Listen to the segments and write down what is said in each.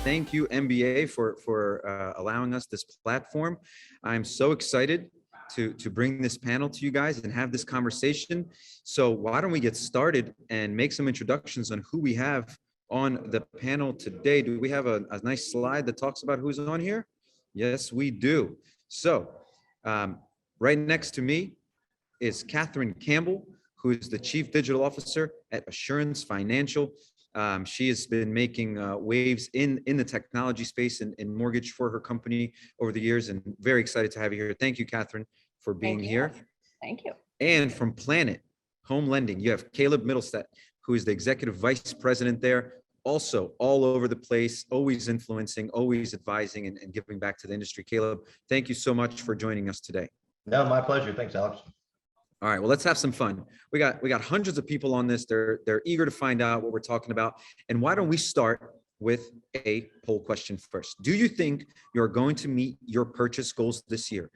Thank you, MBA, for allowing us this platform. I'm so excited to bring this panel to you guys and have this conversation. So why don't we get started and make some introductions on who we have on the panel today? Do we have a nice slide that talks about who's on here? Yes, we do. So right next to me is Catherine Campbell, who is the Chief Digital Officer at Assurance Financial. She has been making waves in the technology space and in mortgage for her company over the years, and very excited to have you here. Thank you, Catherine, for being here. Thank you. And from Planet Home Lending, you have Caleb Middlestead, who is the Executive Vice President there, also all over the place, always influencing, always advising and giving back to the industry. Caleb, thank you so much for joining us today. No, my pleasure. Thanks, Alex. All right, well, let's have some fun. We got hundreds of people on this. They're eager to find out what we're talking about. And why don't we start with a poll question first? Do you think you're going to meet your purchase goals this year?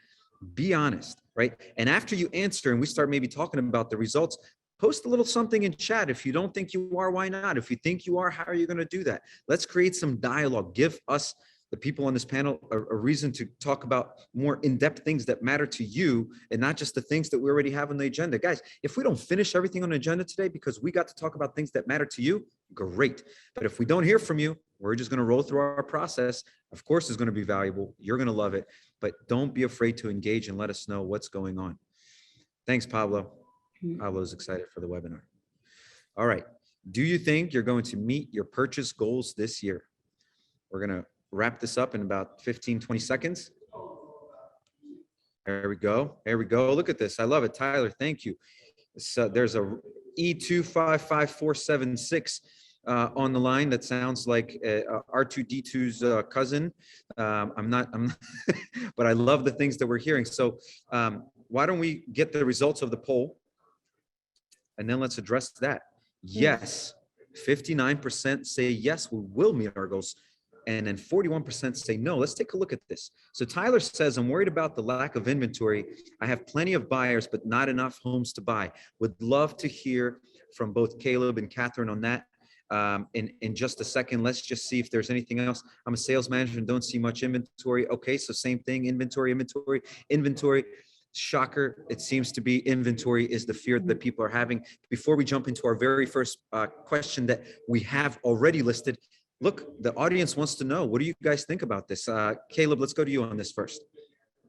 Be honest, right? And after you answer and we start maybe talking about the results, post a little something in chat. If you don't think you are, why not? If you think you are, how are you going to do that? Let's create some dialogue. Give us, the people on this panel, a reason to talk about more in-depth things that matter to you and not just the things that we already have on the agenda. Guys, if we don't finish everything on the agenda today because we got to talk about things that matter to you, great. But if we don't hear from you, we're just going to roll through our process. Of course, it's going to be valuable. You're going to love it, but don't be afraid to engage and let us know what's going on. Thanks, Pablo. Pablo's excited for the webinar. All right. Do you think you're going to meet your purchase goals this year? We're going to wrap this up in about 15, 20 seconds. There we go. There we go. Look at this. I love it. Tyler, thank you. So there's a E255476 on the line that sounds like R2D2's cousin. I'm not, but I love the things that we're hearing. So why don't we get the results of the poll and then let's address that. Yes, 59% say yes, we will meet our goals. And then 41% say no. Let's take a look at this. So Tyler says, I'm worried about the lack of inventory. I have plenty of buyers, but not enough homes to buy. Would love to hear from both Caleb and Catherine on that in just a second. Let's just see if there's anything else. I'm a sales manager and don't see much inventory. Okay, so same thing, inventory. Shocker, it seems to be inventory is the fear that people are having. Before we jump into our very first question that we have already listed, look, the audience wants to know, what do you guys think about this? Caleb, let's go to you on this first.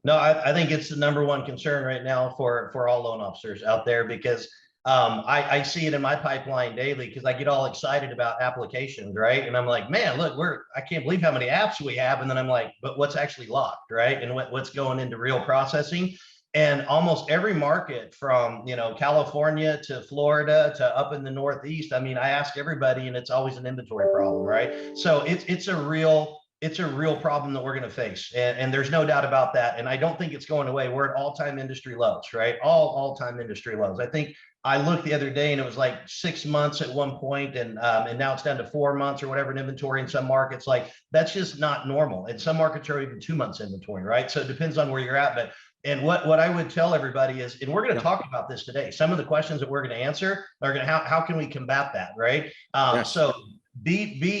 No, I think it's the number one concern right now for all loan officers out there, because I see it in my pipeline daily because I get all excited about applications, right? And I'm like, man, look, I can't believe how many apps we have. And then I'm like, but what's actually locked, right? And what's going into real processing? And almost every market from, California to Florida to up in the Northeast, I mean, I ask everybody and it's always an inventory problem, right? So it's a real problem that we're going to face. And there's no doubt about that. And I don't think it's going away. We're at all-time industry lows, right? All-time industry lows. I think I looked the other day and it was like 6 months at one point, and now it's down to 4 months or whatever in inventory in some markets. Like, that's just not normal. And some markets are even 2 months inventory, right? So it depends on where you're at. And what I would tell everybody is, and we're going to talk about this today, some of the questions that we're going to answer are going to, how can we combat that, right? So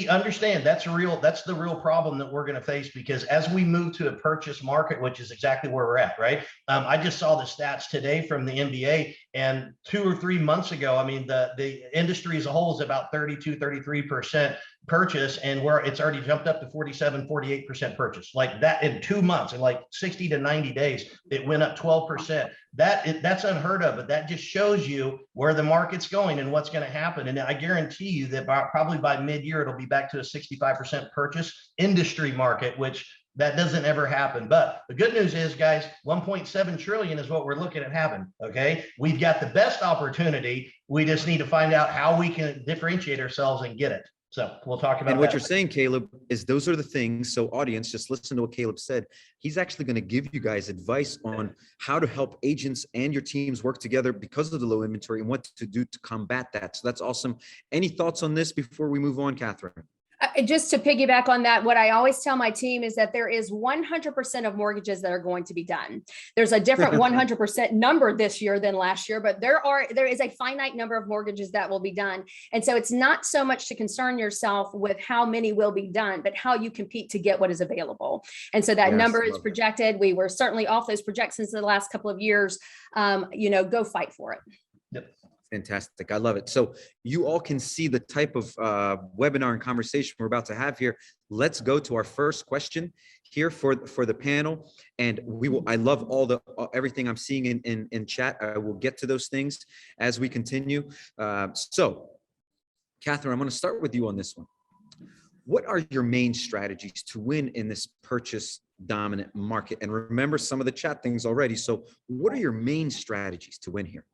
understand that's the real problem that we're going to face, because as we move to a purchase market, which is exactly where we're at, right? I just saw the stats today from the NBA, and 2 or 3 months ago, I mean, the industry as a whole is about 33% purchase, and it's already jumped up to 48% purchase. Like that in 2 months, in like 60 to 90 days, it went up 12%. That's unheard of, but that just shows you where the market's going and what's going to happen. And I guarantee you that probably by mid-year, it'll be back to a 65% purchase industry market, which that doesn't ever happen. But the good news is, guys, 1.7 trillion is what we're looking at happen. Okay. We've got the best opportunity. We just need to find out how we can differentiate ourselves and get it. So we'll talk about that. And what you're saying, Caleb, is those are the things. So audience, just listen to what Caleb said. He's actually going to give you guys advice on how to help agents and your teams work together because of the low inventory and what to do to combat that. So that's awesome. Any thoughts on this before we move on, Catherine? Just to piggyback on that, what I always tell my team is that there is 100% of mortgages that are going to be done. There's a different 100% number this year than last year, but there is a finite number of mortgages that will be done. And so it's not so much to concern yourself with how many will be done, but how you compete to get what is available. And so that number is projected. We were certainly off those projections in the last couple of years. Go fight for it. Yep. Fantastic. I love it. So you all can see the type of webinar and conversation we're about to have here. Let's go to our first question here for the panel. And I love all everything I'm seeing in chat. I will get to those things as we continue. So Catherine, I'm going to start with you on this one. What are your main strategies to win in this purchase dominant market? And remember some of the chat things already. So what are your main strategies to win here?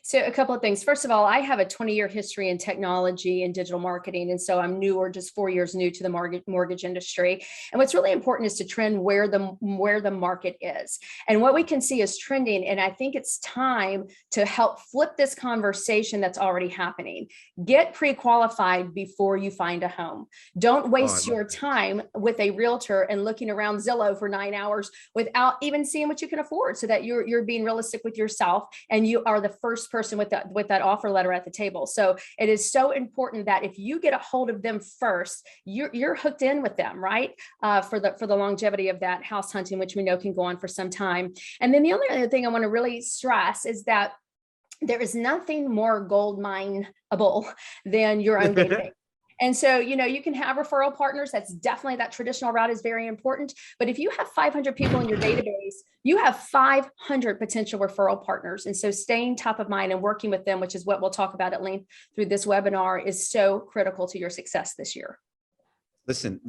So a couple of things. First of all, I have a 20-year history in technology and digital marketing. And so I'm just 4 years new to the mortgage industry. And what's really important is to trend where the market is. And what we can see is trending. And I think it's time to help flip this conversation that's already happening. Get pre-qualified before you find a home. Don't waste your time with a realtor and looking around Zillow for 9 hours without even seeing what you can afford, so that you're being realistic with yourself and you are the first person with that offer letter at the table. So it is so important that if you get a hold of them first, you're hooked in with them, right? For the longevity of that house hunting, which we know can go on for some time. And then the only other thing I want to really stress is that there is nothing more gold mineable than your own database. And so, you can have referral partners. That's definitely, that traditional route is very important. But if you have 500 people in your database, you have 500 potential referral partners. And so staying top of mind and working with them, which is what we'll talk about at length through this webinar, is so critical to your success this year. Listen,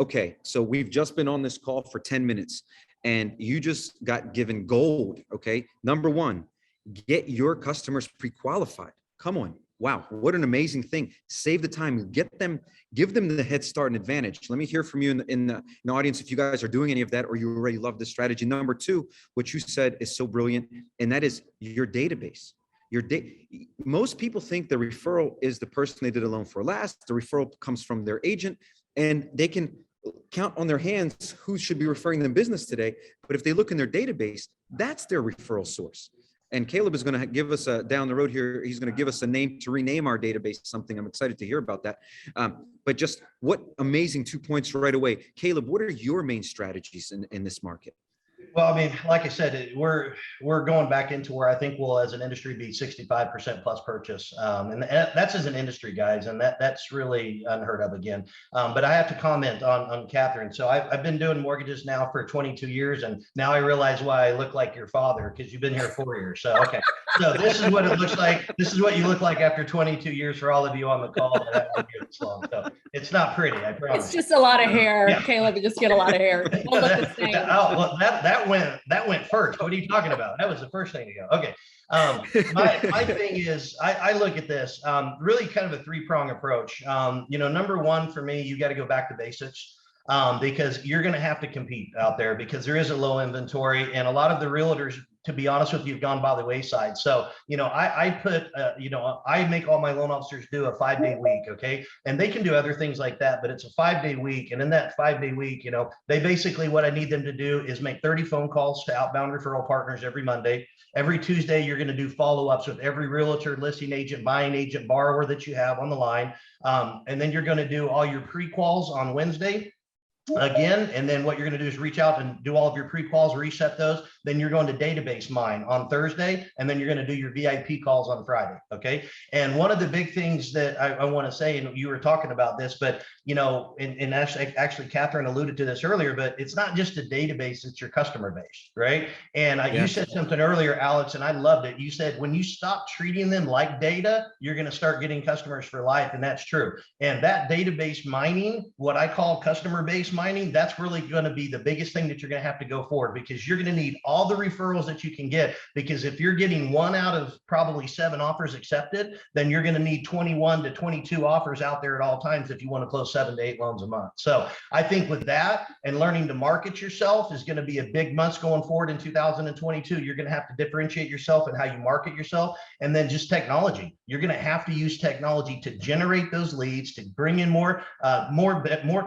okay, so we've just been on this call for 10 minutes and you just got given gold. Okay. Number one, get your customers pre-qualified. Come on. Wow, what an amazing thing. Save the time, give them the head start and advantage. Let me hear from you in the audience if you guys are doing any of that or you already love this strategy. Number two, what you said is so brilliant, and that is your database. Most people think the referral is the person they did a loan for last. The referral comes from their agent, and they can count on their hands who should be referring them business today. But if they look in their database, that's their referral source. And Caleb is going to give us down the road here. He's going to give us a name to rename our database, something I'm excited to hear about that. But just what amazing 2 points right away. Caleb, what are your main strategies in this market? Well, I mean, like I said, we're going back into where I think we'll, as an industry, be 65% plus purchase, and that's as an industry, guys, and that's really unheard of again. But I have to comment on Catherine. So I've been doing mortgages now for 22 years, and now I realize why I look like your father, because you've been here 4 years. So okay, so this is what it looks like. This is what you look like after 22 years for all of you on the call that haven't been here this long. So it's not pretty, I promise. It's just a lot of hair, yeah. Caleb. You just get a lot of hair. Don't look the same. Well, that went first. What are you talking about? That was the first thing to go. Okay. My thing is, I look at this really kind of a three-prong approach. Number one, for me, you got to go back to basics. Because you're going to have to compete out there, because there is a low inventory, and a lot of the realtors, to be honest with you, have gone by the wayside. So, I make all my loan officers do a 5-day week. Okay. And they can do other things like that, but it's a 5-day week. And in that 5-day week, they basically, what I need them to do is make 30 phone calls to outbound referral partners every Monday. Every Tuesday, you're going to do follow-ups with every realtor, listing agent, buying agent, borrower that you have on the line. And then you're going to do all your pre-quals on Wednesday again. And then what you're going to do is reach out and do all of your pre-quals, reset those. Then you're going to database mine on Thursday, and then you're going to do your VIP calls on Friday. Okay. And one of the big things that I want to say, and you were talking about this, but and actually Catherine alluded to this earlier, but it's not just a database, it's your customer base, right? And you said something earlier, Alex, and I loved it. You said, when you stop treating them like data, you're going to start getting customers for life. And that's true. And that database mining, what I call customer base mining, that's really going to be the biggest thing that you're going to have to go forward, because you're going to need all the referrals that you can get. Because if you're getting 1 out of probably 7 offers accepted, then you're going to need 21 to 22 offers out there at all times if you want to close 7 to 8 loans a month. So I think with that and learning to market yourself is going to be a big must going forward in 2022. You're going to have to differentiate yourself and how you market yourself. And then just technology. You're going to have to use technology to generate those leads, to bring in more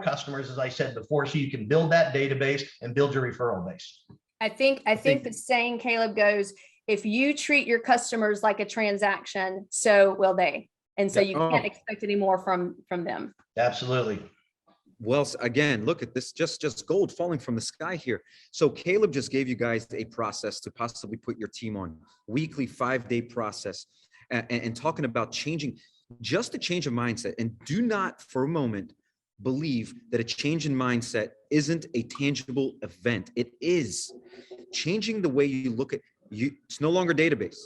customers, as I said before, so you can build that database and build your referral base. I think the saying, Caleb, goes, if you treat your customers like a transaction, so will they. And so you can't expect any more from them. Absolutely. Well, again, look at this, just gold falling from the sky here. So Caleb just gave you guys a process to possibly put your team on, weekly 5-day process, and talking about changing, just a change of mindset. And do not for a moment believe that a change in mindset isn't a tangible event. It is changing the way you look at you. It's no longer database,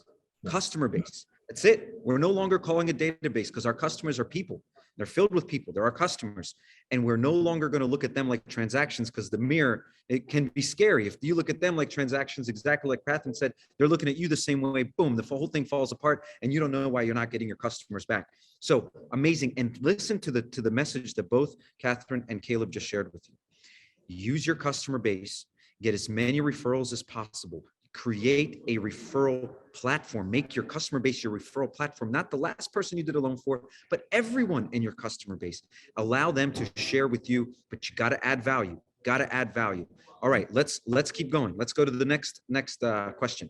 customer base. That's it. We're no longer calling it database because our customers are people. They're filled with people. They're our customers. And we're no longer going to look at them like transactions, because the mirror, it can be scary. If you look at them like transactions, exactly like Catherine said, they're looking at you the same way, boom, the whole thing falls apart and you don't know why you're not getting your customers back. So amazing. And listen to the message that both Catherine and Caleb just shared with you. Use your customer base, get as many referrals as possible. Create a referral platform. Make your customer base your referral platform, not the last person you did a loan for, but everyone in your customer base. Allow them to share with you, but you got to add value. Got to add value. All right, let's keep going. Let's go to the next question.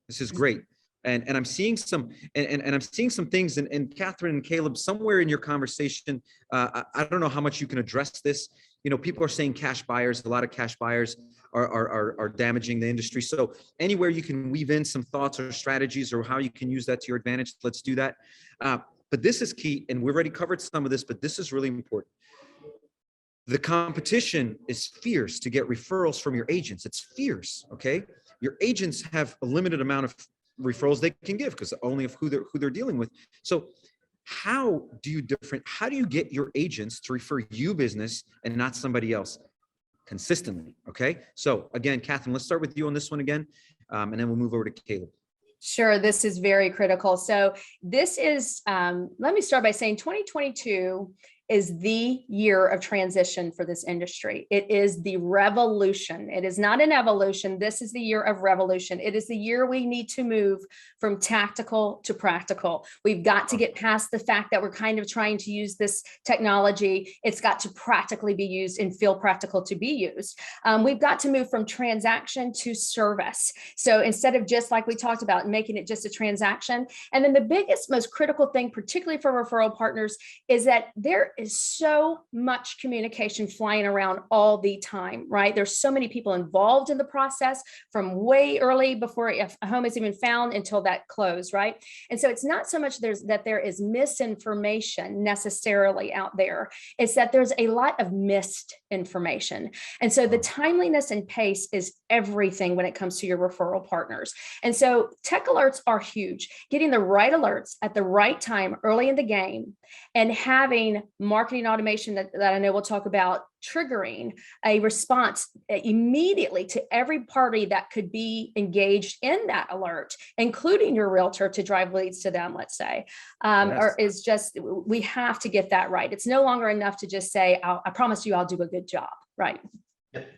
This is great. And I'm seeing some and I'm seeing some things, and Catherine and Caleb, somewhere in your conversation, I don't know how much you can address this. You know, people are saying cash buyers, a lot of cash buyers are damaging the industry. So anywhere you can weave in some thoughts or strategies or how you can use that to your advantage, let's do that. But this is key, and we've already covered some of this, but this is really important. The competition is fierce to get referrals from your agents. It's fierce, okay? Your agents have a limited amount of referrals they can give because only of who they're dealing with. So how do you get your agents to refer you business and not somebody else consistently? Okay. So again, Catherine, let's start with you on this one again. And then we'll move over to Caleb. Sure. This is very critical. So this is, let me start by saying 2022 is the year of transition for this industry. It is the revolution. It is not an evolution. This is the year of revolution. It is the year we need to move from tactical to practical. We've got to get past the fact that we're kind of trying to use this technology. It's got to practically be used and feel practical to be used. We've got to move from transaction to service. So instead of just like we talked about, making it just a transaction. And then the biggest, most critical thing, particularly for referral partners, is that there is so much communication flying around all the time, right? There's so many people involved in the process from way early before a home is even found until that close, right? And so it's not so much that there is misinformation necessarily out there. It's that there's a lot of missed information. And so the timeliness and pace is everything when it comes to your referral partners. And so tech alerts are huge. Getting the right alerts at the right time early in the game and having marketing automation that I know we'll talk about, triggering a response immediately to every party that could be engaged in that alert, including your realtor, to drive leads to them, let's say, or is just, we have to get that right. It's no longer enough to just say, I promise you I'll do a good job, right? Yep.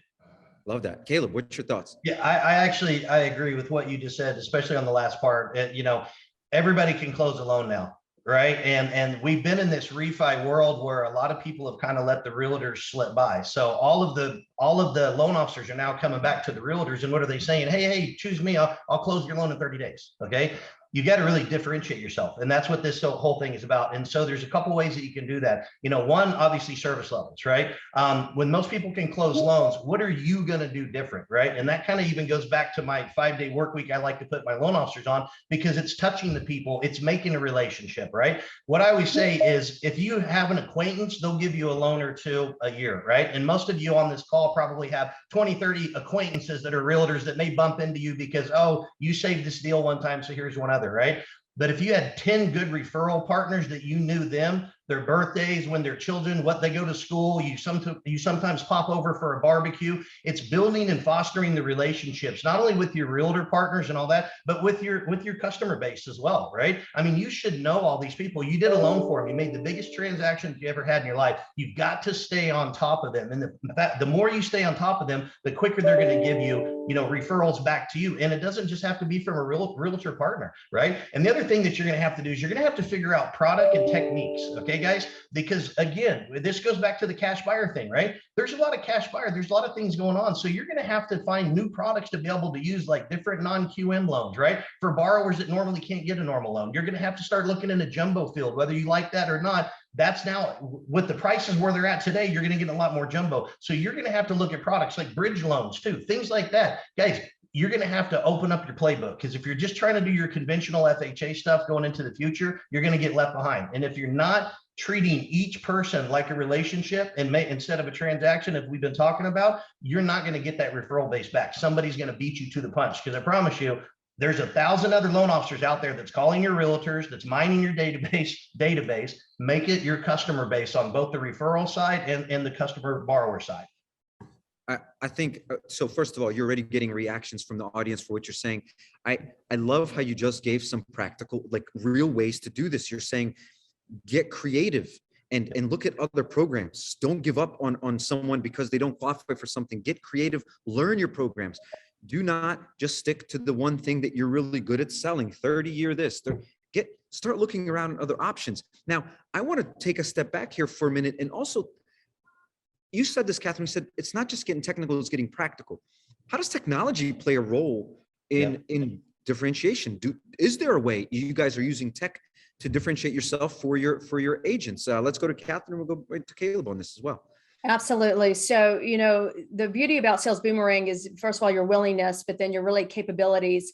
Love that. Caleb, what's your thoughts? Yeah, I agree with what you just said, especially on the last part. You know, everybody can close a loan now, right? And we've been in this refi world where a lot of people have kind of let the realtors slip by. So all of the loan officers are now coming back to the realtors, and what are they saying? Hey, choose me. I'll close your loan in 30 days. Okay. You got to really differentiate yourself. And that's what this whole thing is about. And so there's a couple ways that you can do that. You know, one, obviously service levels, right? When most people can close loans, what are you going to do different, right? And that kind of even goes back to my 5-day work week I like to put my loan officers on, because it's touching the people. It's making a relationship, right? What I always say is, if you have an acquaintance, they'll give you a loan or two a year, right? And most of you on this call probably have 20, 30 acquaintances that are realtors that may bump into you because, oh, you saved this deal one time, so here's one other, right? But if you had 10 good referral partners that you knew them, their birthdays, when their children, what they go to school. You sometimes pop over for a barbecue. It's building and fostering the relationships, not only with your realtor partners and all that, but with your customer base as well, right? I mean, you should know all these people. You did a loan for them. You made the biggest transaction you ever had in your life. You've got to stay on top of them. And the more you stay on top of them, the quicker they're going to give you, referrals back to you. And it doesn't just have to be from a realtor partner, right? And the other thing that you're going to have to do is you're going to have to figure out product and techniques. Okay, guys, because again, this goes back to the cash buyer thing, right? There's a lot of cash buyer. There's a lot of things going on. So you're going to have to find new products to be able to use, like different non-QM loans, right? For borrowers that normally can't get a normal loan, you're going to have to start looking in a jumbo field, whether you like that or not. That's now, with the prices where they're at today, you're going to get a lot more jumbo. So you're going to have to look at products like bridge loans too, things like that. Guys, you're going to have to open up your playbook, because if you're just trying to do your conventional FHA stuff going into the future, you're going to get left behind. And if you're not treating each person like a relationship and instead of a transaction, if we've been talking about, you're not going to get that referral base back. Somebody's going to beat you to the punch, because I promise you, there's 1,000 other loan officers out there that's calling your realtors, that's mining your database. Make it your customer base on both the referral side and the customer borrower side. I think, so first of all, you're already getting reactions from the audience for what you're saying. I love how you just gave some practical, like real ways to do this. You're saying, get creative and look at other programs. Don't give up on someone because they don't qualify for something. Get creative, learn your programs. Do not just stick to the one thing that you're really good at selling. 30-year this. Start looking around at other options. Now, I want to take a step back here for a minute. And also, you said this, Catherine, you said, it's not just getting technical, it's getting practical. How does technology play a role in differentiation? Is there a way you guys are using tech to differentiate yourself for your agents? Let's go to Catherine. We'll go right to Caleb on this as well. Absolutely. So, the beauty about Sales Boomerang is, first of all, your willingness, but then your really capabilities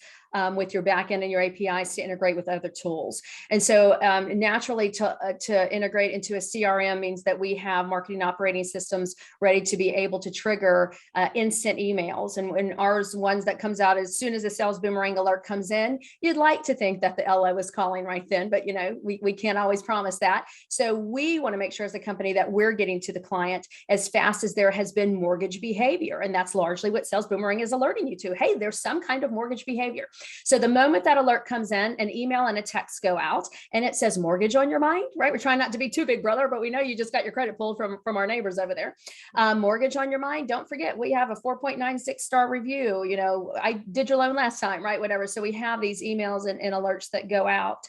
with your backend and your APIs to integrate with other tools. And so naturally to integrate into a CRM means that we have marketing operating systems ready to be able to trigger instant emails. And ours, ones that comes out as soon as a Sales Boomerang alert comes in, you'd like to think that the LO is calling right then, but we can't always promise that. So we want to make sure as a company that we're getting to the client as fast as there has been mortgage behavior. And that's largely what Sales Boomerang is alerting you to. Hey, there's some kind of mortgage behavior. So the moment that alert comes in, an email and a text go out and it says mortgage on your mind, right? We're trying not to be too big brother, but we know you just got your credit pulled from our neighbors over there. Mortgage on your mind. Don't forget, we have a 4.96 star review. I did your loan last time, right? Whatever. So we have these emails and alerts that go out.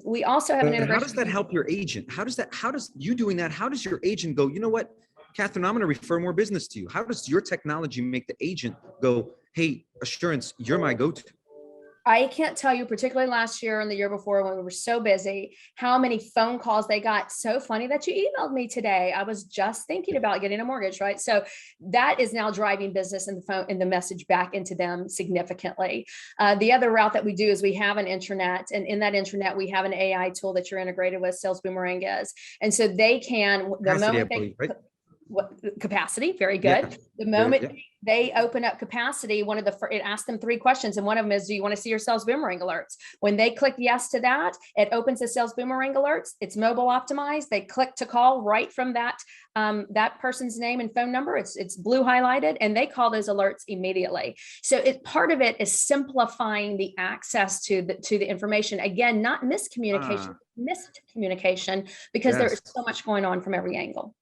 We also have an integration. How does that help your agent? How does you doing that? How does your agent go, you know what, Catherine, I'm going to refer more business to you? How does your technology make the agent go, hey, Assurance, you're my go-to? I can't tell you, particularly last year and the year before when we were so busy, how many phone calls they got. So funny that you emailed me today. I was just thinking about getting a mortgage, right? So that is now driving business and the phone and the message back into them significantly. The other route that we do is we have an intranet, and in that intranet, we have an AI tool that you're integrated with, Sales Boomerang is. And so they can, capacity, very good. Yeah. The moment they open up capacity, it asks them 3 questions, and one of them is, do you want to see your Sales Boomerang alerts? When they click yes to that, it opens the Sales Boomerang alerts. It's mobile optimized. They click to call right from that person's name and phone number. It's blue highlighted, and they call those alerts immediately. So part of it is simplifying the access to the information. Again, not miscommunication, missed communication, because there is so much going on from every angle.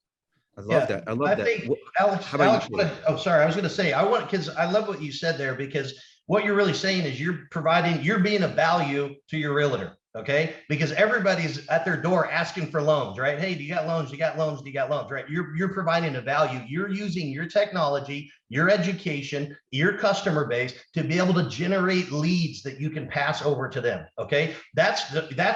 I love that. I love that. Think, Alex, sorry. I was going to say, because I love what you said there, because what you're really saying is you're being a value to your realtor. Okay. Because everybody's at their door asking for loans, right? Hey, do you got loans? Do you got loans? Do you got loans? Right. You're providing a value. You're using your technology, your education, your customer base to be able to generate leads that you can pass over to them. Okay. That's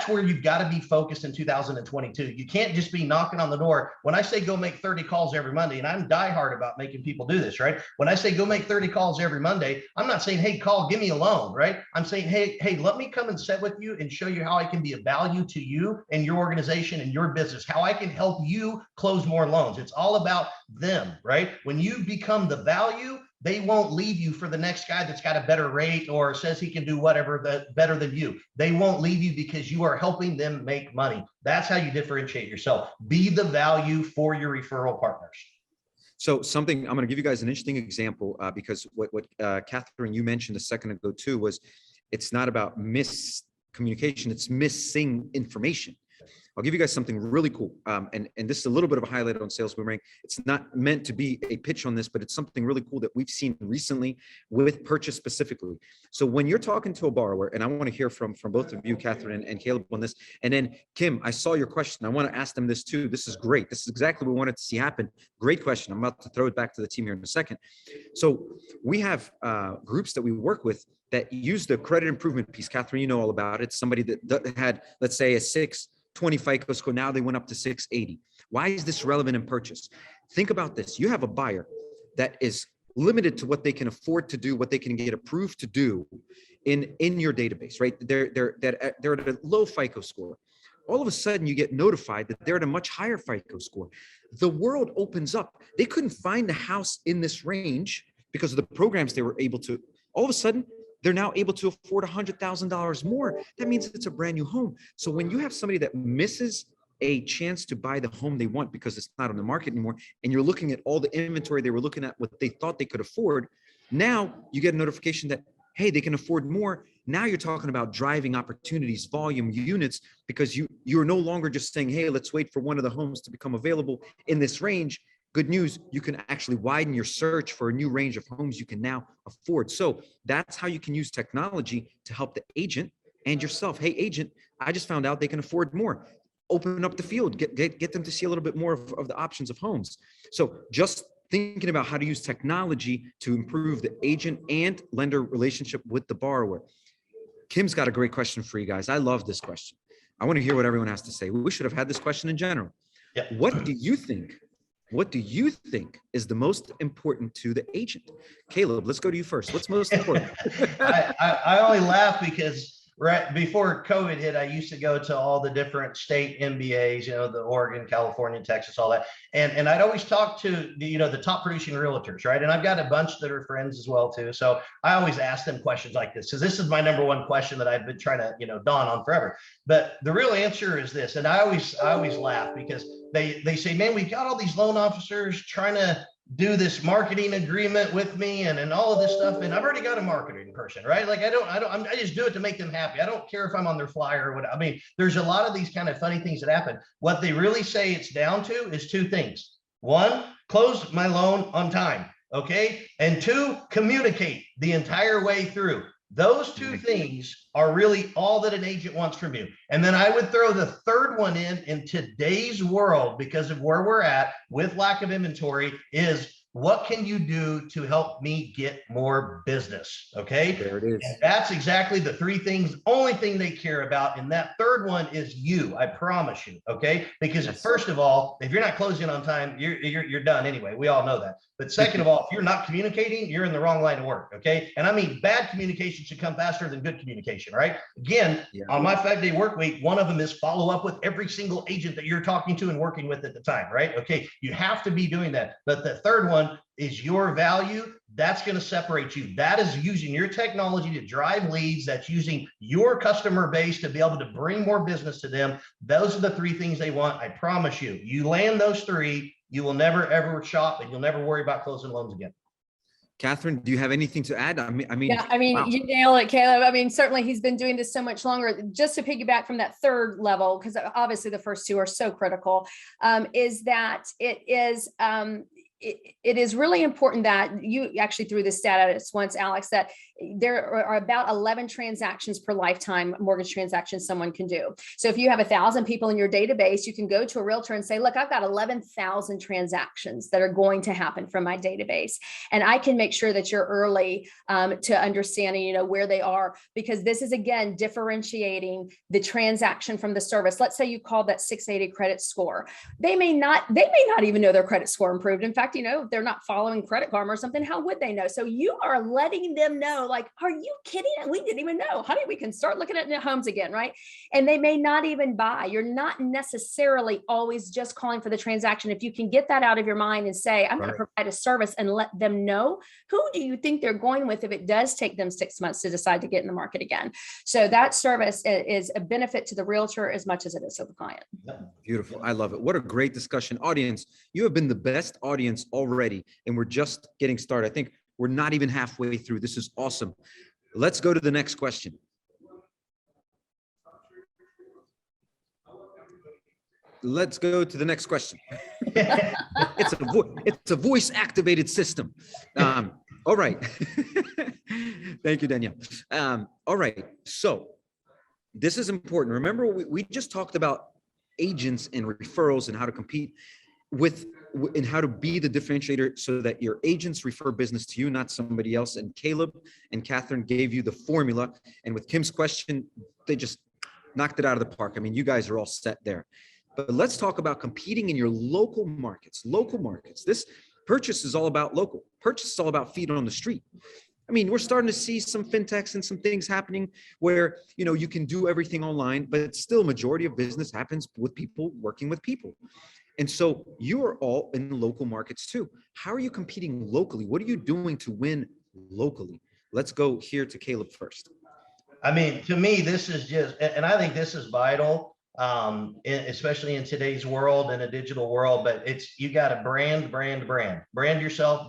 where you've got to be focused in 2022. You can't just be knocking on the door. When I say go make 30 calls every Monday, and I'm diehard about making people do this, right? When I say go make 30 calls every Monday, I'm not saying, hey, give me a loan, right? I'm saying, hey, let me come and sit with you and show you how I can be a value to you and your organization and your business, how I can help you close more loans. It's all about them, right? When you become the value, they won't leave you for the next guy that's got a better rate or says he can do whatever better than you. They won't leave you because you are helping them make money. That's how you differentiate yourself. Be the value for your referral partners. So something, I'm going to give you guys an interesting example because what Catherine, you mentioned a second ago too, was it's not about miscommunication, it's missing information. I'll give you guys something really cool. And this is a little bit of a highlight on Sales Boomerang. It's not meant to be a pitch on this, but it's something really cool that we've seen recently with purchase specifically. So when you're talking to a borrower, and I want to hear from both of you, Catherine and Caleb, on this. And then Kim, I saw your question. I want to ask them this too. This is great. This is exactly what we wanted to see happen. Great question. I'm about to throw it back to the team here in a second. So we have groups that we work with that use the credit improvement piece. Catherine, you know all about it. Somebody that had, let's say, a 620 FICO score. Now they went up to 680. Why is this relevant in purchase? Think about this. You have a buyer that is limited to what they can afford to do, what they can get approved to do in your database, right? They're at a low FICO score. All of a sudden you get notified that they're at a much higher FICO score. The world opens up. They couldn't find a house in this range because of the programs they were able to. All of a sudden, they're now able to afford $100,000 more. That means it's a brand new home. So when you have somebody that misses a chance to buy the home they want because it's not on the market anymore, and you're looking at all the inventory they were looking at, what they thought they could afford, now you get a notification that, hey, they can afford more. Now you're talking about driving opportunities, volume, units, because you're no longer just saying, hey, let's wait for one of the homes to become available in this range. Good news, you can actually widen your search for a new range of homes you can now afford. So that's how you can use technology to help the agent and yourself. Hey, agent, I just found out they can afford more. Open up the field, get them to see a little bit more of the options of homes. So just thinking about how to use technology to improve the agent and lender relationship with the borrower. Kim's got a great question for you guys. I love this question. I want to hear what everyone has to say. We should have had this question in general. Yeah. What do you think is the most important to the agent? Caleb, let's go to you first. What's most important? I only laugh because right before COVID hit, I used to go to all the different state MBAs, the Oregon, California, Texas, all that. And I'd always talk to the top producing realtors, right? And I've got a bunch that are friends as well too. So I always ask them questions like this, because this is my number one question that I've been trying to, dawn on forever. But the real answer is this. And I always laugh because they say, man, we've got all these loan officers trying to do this marketing agreement with me and all of this stuff. And I've already got a marketing person, right? Like I just do it to make them happy. I don't care if I'm on their flyer or what. I mean, there's a lot of these kind of funny things that happen. What they really say it's down to is two things. One, close my loan on time. Okay. And two, communicate the entire way through. Those two things are really all that an agent wants from you. And then I would throw the third one in today's world, because of where we're at with lack of inventory, is what can you do to help me get more business? Okay. There it is. And that's exactly the three things, only thing they care about. And that third one is you, I promise you. Okay. Because first of all, if you're not closing on time, you're done anyway. We all know that. But second of all, if you're not communicating, you're in the wrong line of work. Okay. And I mean, bad communication should come faster than good communication, right? Again, on my 5-day work week, one of them is follow up with every single agent that you're talking to and working with at the time, right? Okay. You have to be doing that. But the third one is your value. That's going to separate you. That is using your technology to drive leads. That's using your customer base to be able to bring more business to them. Those are the three things they want. I promise you, you land those three, you will never, ever shop and you'll never worry about closing loans again. Catherine, do you have anything to add? I mean, wow. You nail it, Caleb. I mean, certainly he's been doing this so much longer. Just to piggyback from that third level, because obviously the first two are so critical, is that it is really important that you actually threw this stat at us once, Alex, that there are about 11 transactions per lifetime mortgage transaction someone can do. So if you have 1,000 people in your database, you can go to a realtor and say, look, I've got 11,000 transactions that are going to happen from my database. And I can make sure that you're early to understanding, where they are, because this is, again, differentiating the transaction from the service. Let's say you called that 680 credit score. They may not even know their credit score improved. In fact, fact, they're not following Credit Karma or something, how would they know? So you are letting them know, like, are you kidding? We didn't even know. Honey, we can start looking at homes again, right? And they may not even buy. You're not necessarily always just calling for the transaction. If you can get that out of your mind and say, I'm going to provide a service and let them know, who do you think they're going with if it does take them 6 months to decide to get in the market again? So that service is a benefit to the realtor as much as it is to the client. Beautiful. I love it. What a great discussion. Audience, you have been the best audience already, and we're just getting started. I think we're not even halfway through. This is awesome. Let's go to the next question. Let's go to the next question. It's a voice activated system. All right. Thank you, Danielle. All right. So this is important. Remember, we just talked about agents and referrals and how to compete with and how to be the differentiator so that your agents refer business to you, not somebody else. And Caleb and Catherine gave you the formula. And with Kim's question, they just knocked it out of the park. I mean, you guys are all set there. But let's talk about competing in your local markets. Local markets. This purchase is all about local. Purchase is all about feet on the street. I mean, we're starting to see some fintechs and some things happening where, you can do everything online, but still majority of business happens with people working with people. And so you are all in the local markets too. How are you competing locally? What are you doing to win locally? Let's go here to Caleb first. I mean, to me, this is just, and I think this is vital, especially in today's world, in a digital world, but you got to brand yourself.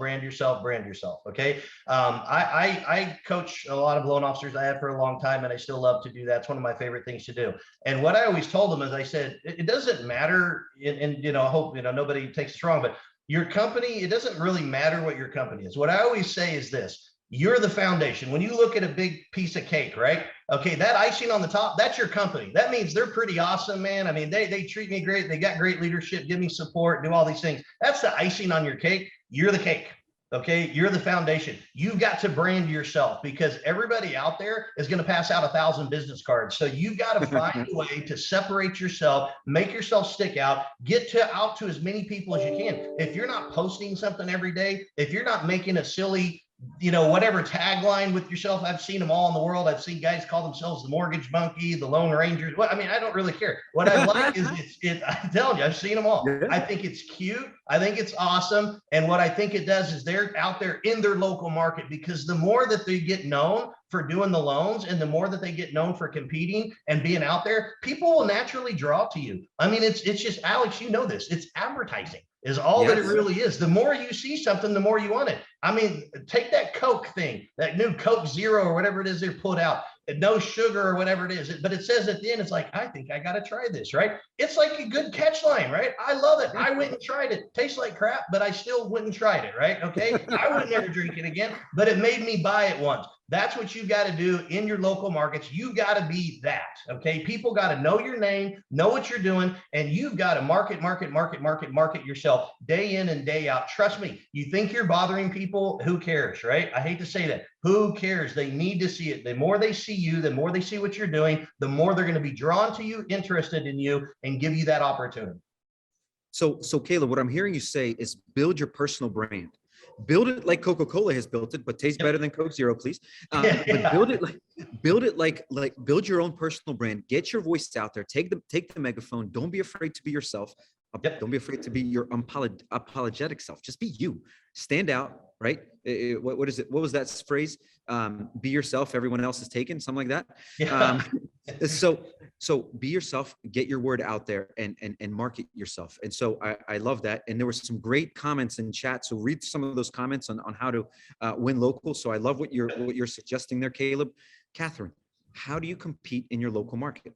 Okay. I coach a lot of loan officers. I have for a long time, and I still love to do that. It's one of my favorite things to do. And what I always told them is, I said, it doesn't matter. And I hope, nobody takes it wrong, but your company, it doesn't really matter what your company is. What I always say is this: you're the foundation. When you look at a big piece of cake, right? Okay, that icing on the top, that's your company. That means they're pretty awesome, man. I mean, they treat me great. They got great leadership, give me support, do all these things. That's the icing on your cake. You're the cake. Okay, you're the foundation. You've got to brand yourself, because everybody out there is going to pass out 1,000 business cards. So you got to find a way to separate yourself, make yourself stick out, get out to as many people as you can. If you're not posting something every day, if you're not making a silly, whatever tagline with yourself. I've seen them all in the world. I've seen guys call themselves the mortgage monkey, the Lone Rangers. I mean, I don't really care. What I like is I'm telling you, I've seen them all. I think it's cute. I think it's awesome. And what I think it does is they're out there in their local market, because the more that they get known for doing the loans, and the more that they get known for competing and being out there, people will naturally draw to you. I mean, it's just, Alex, this, it's advertising is all that it really is. The more you see something, the more you want it. I mean, take that Coke thing, that new Coke Zero or whatever it is they're put out, no sugar or whatever it is. But it says at the end, it's like, I think I got to try this, right? It's like a good catch line, right? I love it. I went and tried it. Tastes like crap, but I still went and tried it, right? Okay. I would never drink it again, but it made me buy it once. That's what you got to do in your local markets. You got to be that. Okay. People got to know your name, know what you're doing, and you've got to market yourself day in and day out. Trust me, you think you're bothering people, who cares, right? I hate to say that. Who cares? They need to see it. The more they see you, the more they see what you're doing, the more they're going to be drawn to you, interested in you, and give you that opportunity. So Caleb, what I'm hearing you say is build your personal brand. Build it like Coca-Cola has built it, but tastes better than Coke Zero, please. But build it like build your own personal brand. Get your voice out there. Take the megaphone. Don't be afraid to be yourself. Don't be afraid to be your apologetic self. Just be you. Stand out, right? What is it? What was that phrase? Be yourself. Everyone else is taken. Something like that. So be yourself. Get your word out there and market yourself. And so I love that. And there were some great comments in chat. So read some of those comments on how to win local. So I love what you're suggesting there, Caleb. Catherine, how do you compete in your local market?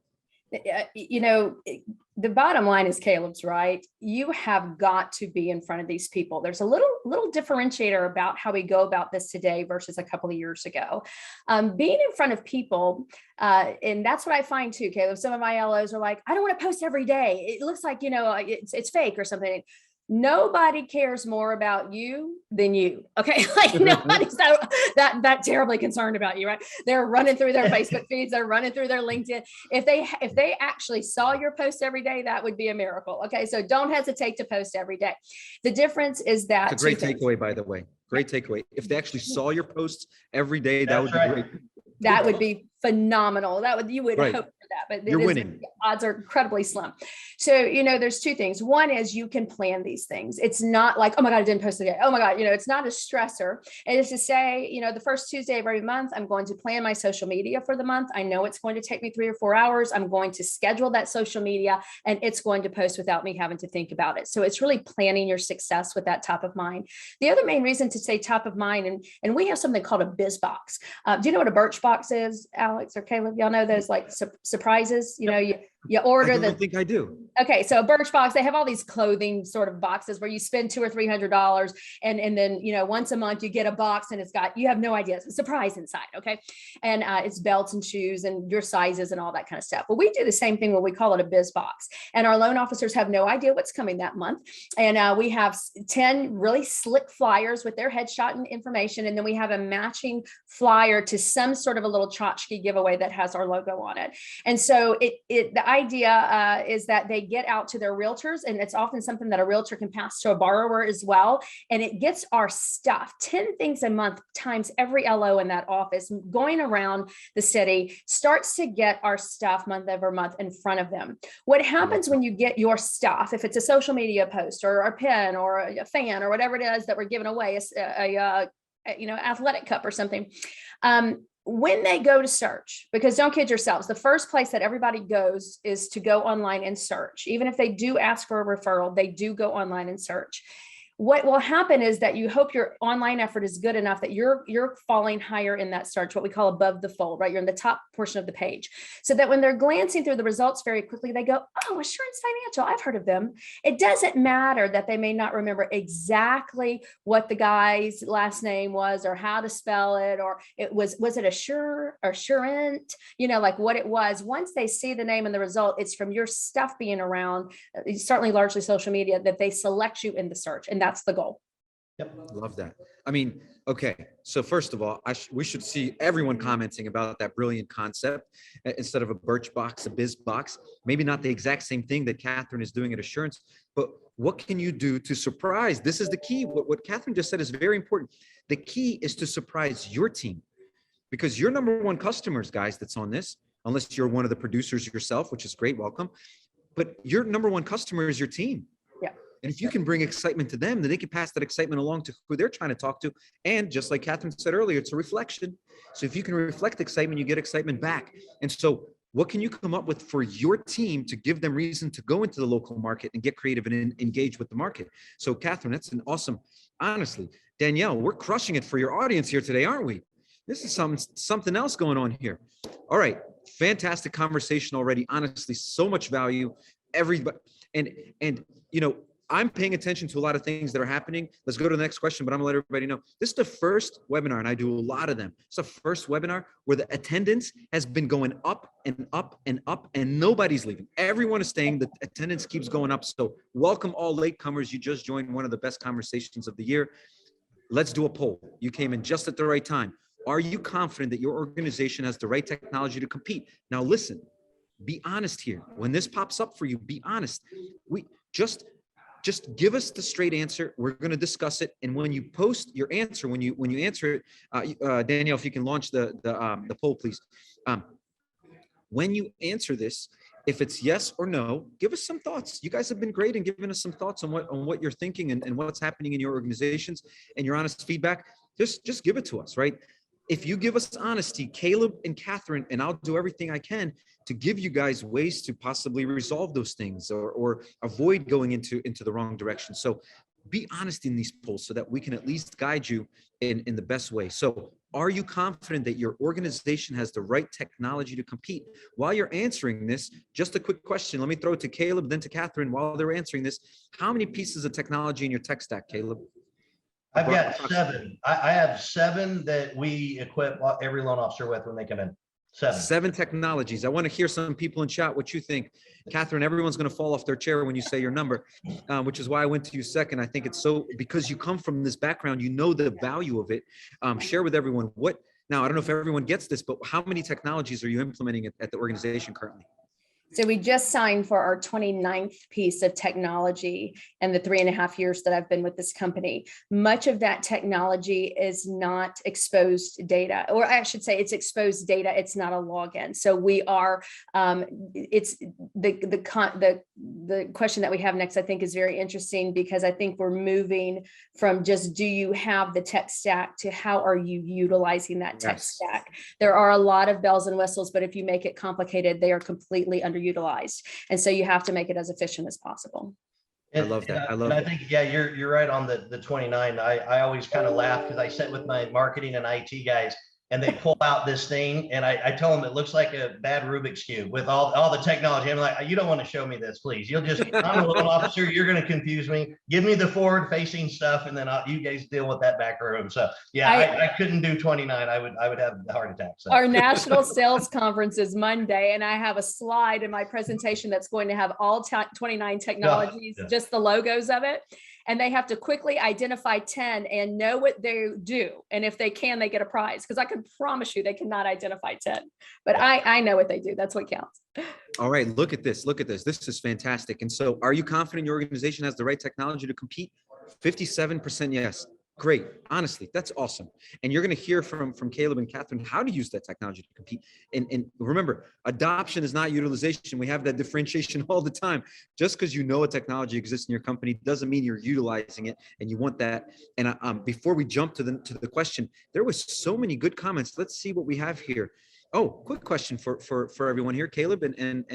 The bottom line is Caleb's right. You have got to be in front of these people. There's a little differentiator about how we go about this today versus a couple of years ago. Being in front of people, and that's what I find too, Caleb. Some of my LOs are like, I don't want to post every day. It looks like, it's fake or something. nobody cares more about you than you. Okay. Like nobody's that terribly concerned about you, right? They're running through their Facebook feeds, they're running through their LinkedIn. If they actually saw your post every day, that would be a miracle. Okay. So don't hesitate to post every day. The difference is that it's a great takeaway, by the way. Great takeaway. If they actually saw your posts every day, that would be great. That would be phenomenal. You would hope for that, but you're winning. The odds are incredibly slim. So, there's two things. One is you can plan these things. It's not like, oh my God, I didn't post today. Oh my God, it's not a stressor. It is to say, the first Tuesday of every month, I'm going to plan my social media for the month. I know it's going to take me 3 or 4 hours. I'm going to schedule that social media and it's going to post without me having to think about it. So it's really planning your success with that top of mind. The other main reason to say top of mind, and we have something called a biz box. Do you know what a birch box is, Alex or Caleb? Y'all know those like surprises, you order I don't think I do. Okay. So a birch box, they have all these clothing sort of boxes where you spend $200 or $300 and then, once a month you get a box and you have no idea. It's a surprise inside. Okay. And it's belts and shoes and your sizes and all that kind of stuff. Well, we do the same thing when we call it a biz box, and our loan officers have no idea what's coming that month. And we have 10 really slick flyers with their headshot and information. And then we have a matching flyer to some sort of a little tchotchke giveaway that has our logo on it. And so the idea is that they get out to their realtors, and it's often something that a realtor can pass to a borrower as well. And it gets our stuff, 10 things a month times every LO in that office going around the city starts to get our stuff month over month in front of them. What happens when you get your stuff, if it's a social media post or a pin or a fan or whatever it is that we're giving away, a athletic cup or something, when they go to search, because don't kid yourselves, the first place that everybody goes is to go online and search. Even if they do ask for a referral, they do go online and search. What will happen is that you hope your online effort is good enough that you're falling higher in that search, what we call above the fold, right? You're in the top portion of the page, so that when they're glancing through the results very quickly, they go, oh, Assurance Financial, I've heard of them. It doesn't matter that they may not remember exactly what the guy's last name was or how to spell it, or was it Assure or Assurant, like what it was. Once they see the name and the result, it's from your stuff being around, certainly largely social media, that they select you in the search. And that's the goal. Yep. Love that. I mean, okay. So first of all, we should see everyone commenting about that brilliant concept. Instead of a birch box, a biz box, maybe not the exact same thing that Catherine is doing at Assurance, but what can you do to surprise? This is the key. What Catherine just said is very important. The key is to surprise your team, because your number one customers, guys, that's on this, unless you're one of the producers yourself, which is great, welcome. But your number one customer is your team. And if you can bring excitement to them, then they can pass that excitement along to who they're trying to talk to. And just like Catherine said earlier, it's a reflection. So if you can reflect excitement, you get excitement back. And so what can you come up with for your team to give them reason to go into the local market and get creative and engage with the market? So Catherine, that's an awesome, honestly, Danielle, we're crushing it for your audience here today, aren't we? This is something else going on here. All right. Fantastic conversation already. Honestly, so much value. Everybody, and I'm paying attention to a lot of things that are happening. Let's go to the next question, but I'm gonna let everybody know. This is the first webinar, and I do a lot of them. It's the first webinar where the attendance has been going up and up and up, and nobody's leaving. Everyone is staying. The attendance keeps going up. So welcome all latecomers. You just joined one of the best conversations of the year. Let's do a poll. You came in just at the right time. Are you confident that your organization has the right technology to compete? Now listen, be honest here. When this pops up for you, be honest. We just give us the straight answer. We're going to discuss it. And when you post your answer, when you answer it, Danielle, if you can launch the poll, please. When you answer this, if it's yes or no, give us some thoughts. You guys have been great in giving us some thoughts on what you're thinking and what's happening in your organizations and your honest feedback. Just give it to us, right? If you give us honesty, Caleb and Catherine, and I'll do everything I can to give you guys ways to possibly resolve those things or avoid going into the wrong direction. So be honest in these polls so that we can at least guide you in the best way. So are you confident that your organization has the right technology to compete? While you're answering this, just a quick question. Let me throw it to Caleb, then to Catherine. While they're answering this, how many pieces of technology in your tech stack, Caleb? I've got 7. I have 7 that we equip every loan officer with when they come in. 7 technologies. I want to hear some people in chat what you think. Catherine, everyone's going to fall off their chair when you say your number, which is why I went to you second. I think it's so, because you come from this background, you know the value of it. Share with everyone what, now I don't know if everyone gets this, but how many technologies are you implementing at the organization currently? So we just signed for our 29th piece of technology in the 3.5 years that I've been with this company. Much of that technology is not exposed data, or I should say it's exposed data. It's not a login. So we are, it's the question that we have next, I think, is very interesting, because I think we're moving from just, do you have the tech stack, to how are you utilizing that tech stack? There are a lot of bells and whistles, but if you make it complicated, they are completely underutilized. And so you have to make it as efficient as possible. I love that. I think, yeah, you're right on the 29. I always kind of laugh because I sit with my marketing and IT guys, and they pull out this thing, and I tell them it looks like a bad Rubik's Cube with all the technology. I'm like, you don't want to show me this, please. I'm a loan officer. You're going to confuse me. Give me the forward facing stuff, and then you guys deal with that back room. So yeah, I couldn't do 29. I would have a heart attack. So. Our national sales conference is Monday, and I have a slide in my presentation that's going to have all 29 technologies, just the logos of it. And they have to quickly identify 10 and know what they do. And if they can, they get a prize, because I can promise you they cannot identify 10. But I know what they do. That's what counts. All right, look at this. Look at this. This is fantastic. And so, are you confident your organization has the right technology to compete? 57% yes. Great. Honestly, that's awesome. And you're going to hear from Caleb and Catherine how to use that technology to compete. And remember, adoption is not utilization. We have that differentiation all the time. Just because you know a technology exists in your company doesn't mean you're utilizing it, and you want that. And before we jump to the question, there was so many good comments. Let's see what we have here. Oh, quick question for everyone here, Caleb and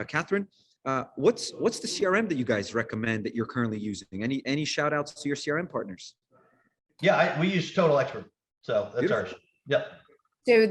Catherine. What's the CRM that you guys recommend that you're currently using? Any shout outs to your CRM partners? Yeah, we use Total Expert. So that's ours. Yep. So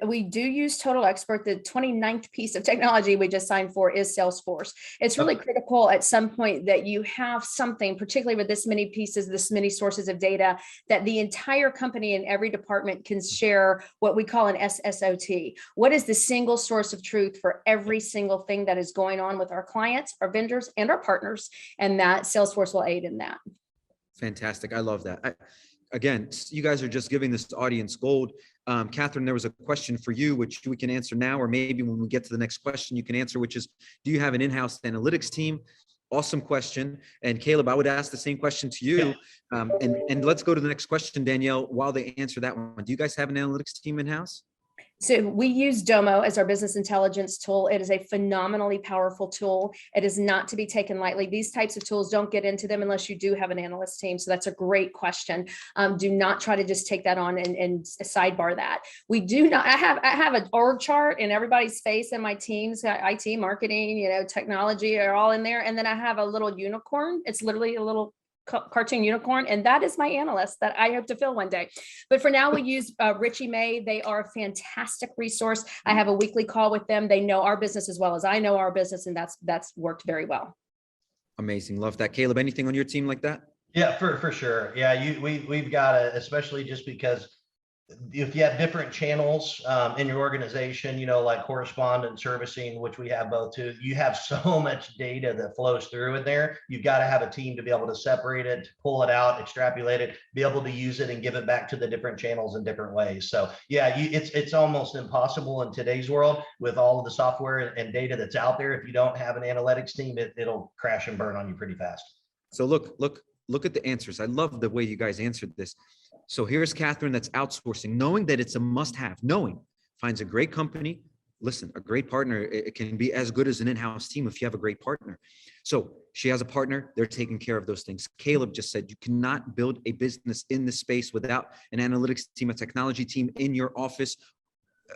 we do use Total Expert. The 29th piece of technology we just signed for is Salesforce. It's really critical at some point that you have something, particularly with this many pieces, this many sources of data, that the entire company and every department can share what we call an SSOT. What is the single source of truth for every single thing that is going on with our clients, our vendors, and our partners? And that Salesforce will aid in that. Fantastic. I love that. Again, you guys are just giving this audience gold. Catherine, there was a question for you, which we can answer now, or maybe when we get to the next question, you can answer, which is, do you have an in-house analytics team? Awesome question. And Caleb, I would ask the same question to you. And let's go to the next question, Danielle, while they answer that one. Do you guys have an analytics team in-house? So we use Domo as our business intelligence tool. It is a phenomenally powerful tool. It is not to be taken lightly. These types of tools, don't get into them unless you do have an analyst team. So that's a great question. Do not try to just take that on and sidebar that. We do not, I have an org chart in everybody's face in my teams, IT, marketing, technology are all in there. And then I have a little unicorn. It's literally a little cartoon unicorn, and that is my analyst that I hope to fill one day. But for now, we use Richie May. They are a fantastic resource. I have a weekly call with them. They know our business as well as I know our business, and that's worked very well. Amazing. Love that. Caleb, anything on your team like that? Yeah, for sure. Yeah, we've got to, especially just because if you have different channels in your organization, like correspondent servicing, which we have both too, you have so much data that flows through in there. You've got to have a team to be able to separate it, to pull it out, extrapolate it, be able to use it and give it back to the different channels in different ways. So yeah, it's almost impossible in today's world with all of the software and data that's out there. If you don't have an analytics team, it'll crash and burn on you pretty fast. So look at the answers. I love the way you guys answered this. So here's Catherine that's outsourcing, knowing that it's a must-have, knowing finds a great company. Listen, a great partner, it can be as good as an in-house team if you have a great partner. So she has a partner, they're taking care of those things. Caleb just said you cannot build a business in this space without an analytics team, a technology team in your office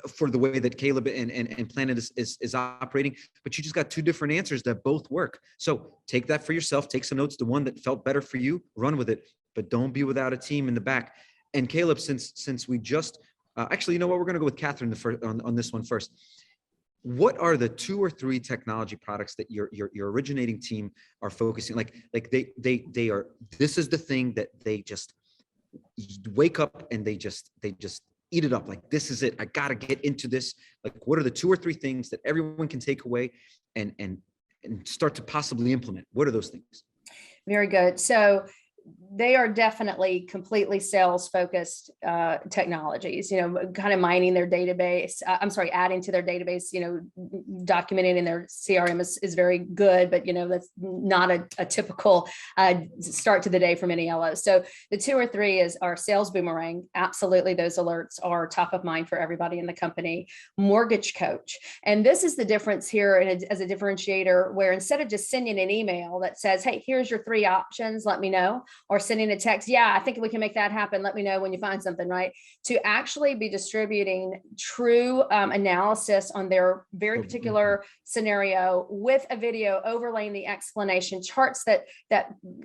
for the way that Caleb and Planet is operating. But you just got two different answers that both work. So take that for yourself, take some notes, the one that felt better for you, run with it, but don't be without a team in the back. And Caleb, since we just, actually, you know what, we're going to go with Catherine on this one first. What are the 2 or 3 technology products that your originating team are focusing? Like they are, this is the thing that they just wake up and they just eat it up. Like, this is it. I got to get into this. Like, what are the 2 or 3 things that everyone can take away and start to possibly implement? What are those things? Very good. So they are definitely completely sales focused technologies, kind of mining their database. Adding to their database, documenting in their CRM is very good, but that's not a typical start to the day for many LOs. So the 2 or 3 is our sales boomerang. Absolutely. Those alerts are top of mind for everybody in the company. Mortgage coach. And this is the difference here as a differentiator, where instead of just sending an email that says, hey, here's your 3 options, let me know, or sending a text, yeah, I think we can make that happen, let me know when you find something, right? To actually be distributing true analysis on their very particular scenario with a video overlaying the explanation, charts that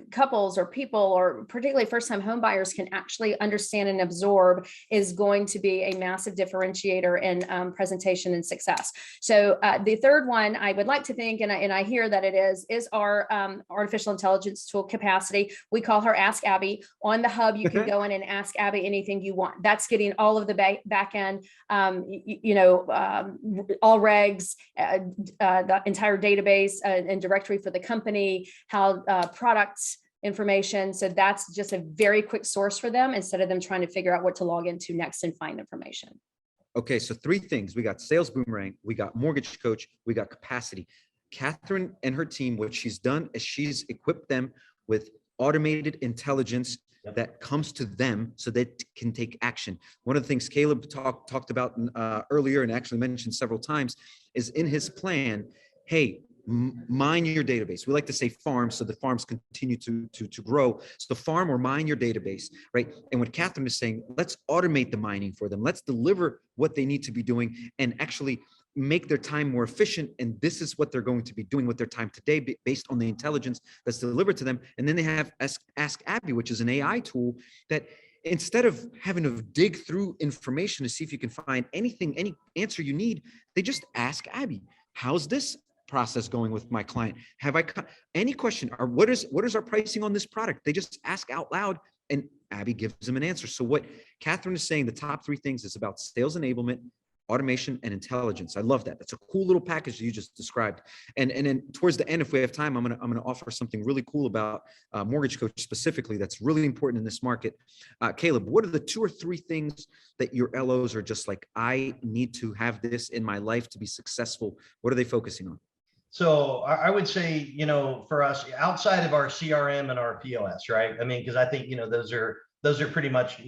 couples or people, or particularly first-time home buyers, can actually understand and absorb, is going to be a massive differentiator in presentation and success. So the third one I would like to think, and I hear that it is our artificial intelligence tool, Capacity. We call her Ask Abby. On the hub, you can go in and ask Abby anything you want. That's getting all of the back end, all regs, the entire database and directory for the company, how products information. So that's just a very quick source for them, instead of them trying to figure out what to log into next and find information. Okay, so 3 things. We got sales boomerang, we got mortgage coach, we got Capacity. Catherine and her team, what she's done is she's equipped them with automated intelligence that comes to them so they can take action. One of the things Caleb talked about earlier, and actually mentioned several times, is in his plan, hey, mine your database. We like to say farm, so the farms continue to grow. So farm or mine your database, right? And what Catherine is saying, let's automate the mining for them. Let's deliver what they need to be doing and actually make their time more efficient. And this is what they're going to be doing with their time today, based on the intelligence that's delivered to them. And then they have Ask Abby, which is an AI tool that, instead of having to dig through information to see if you can find anything, any answer you need, they just ask Abby, how's this process going with my client? Have I any question, or what is our pricing on this product? They just ask out loud, and Abby gives them an answer. So what Catherine is saying, the top 3 things is about sales enablement, automation, and intelligence. I love that. That's a cool little package that you just described. And then towards the end, if we have time, I'm gonna offer something really cool about mortgage coach specifically that's really important in this market. Caleb, what are the 2 or 3 things that your LOs are just like, I need to have this in my life to be successful? What are they focusing on? So I would say, for us, outside of our CRM and our POS, right? I mean, because I think, those are pretty much,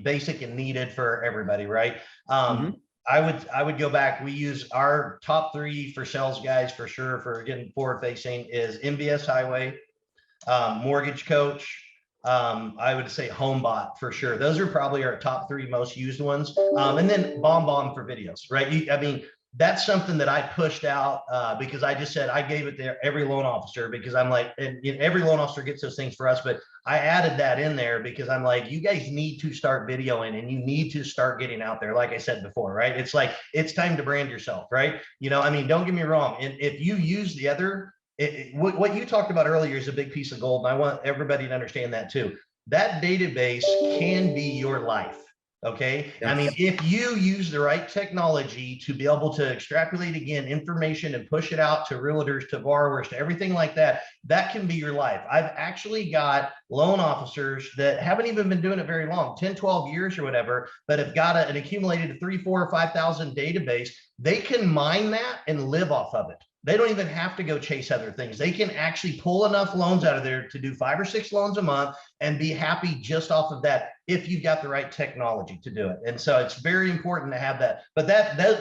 basic and needed for everybody, right? I would go back. We use our top 3 for sales guys for sure, for getting forward facing, is MBS Highway, Mortgage Coach. I would say HomeBot for sure. Those are probably our top 3 most used ones. And then BombBomb for videos, right? I mean, that's something that I pushed out because I just said, I gave it to every loan officer, because I'm like, and every loan officer gets those things for us, but I added that in there because I'm like, you guys need to start videoing, and you need to start getting out there. Like I said before, right? It's like, it's time to brand yourself, right? I mean, don't get me wrong. And if you use the other, what you talked about earlier is a big piece of gold. And I want everybody to understand that too. That database can be your life. Okay. Yes. I mean, if you use the right technology to be able to extrapolate again information and push it out to realtors, to borrowers, to everything like that, that can be your life. I've actually got loan officers that haven't even been doing it very long, 10, 12 years or whatever, but have got an accumulated 3, 4, or 5,000 database. They can mine that and live off of it. They don't even have to go chase other things. They can actually pull enough loans out of there to do 5 or 6 loans a month and be happy just off of that, if you've got the right technology to do it. And so it's very important to have that. But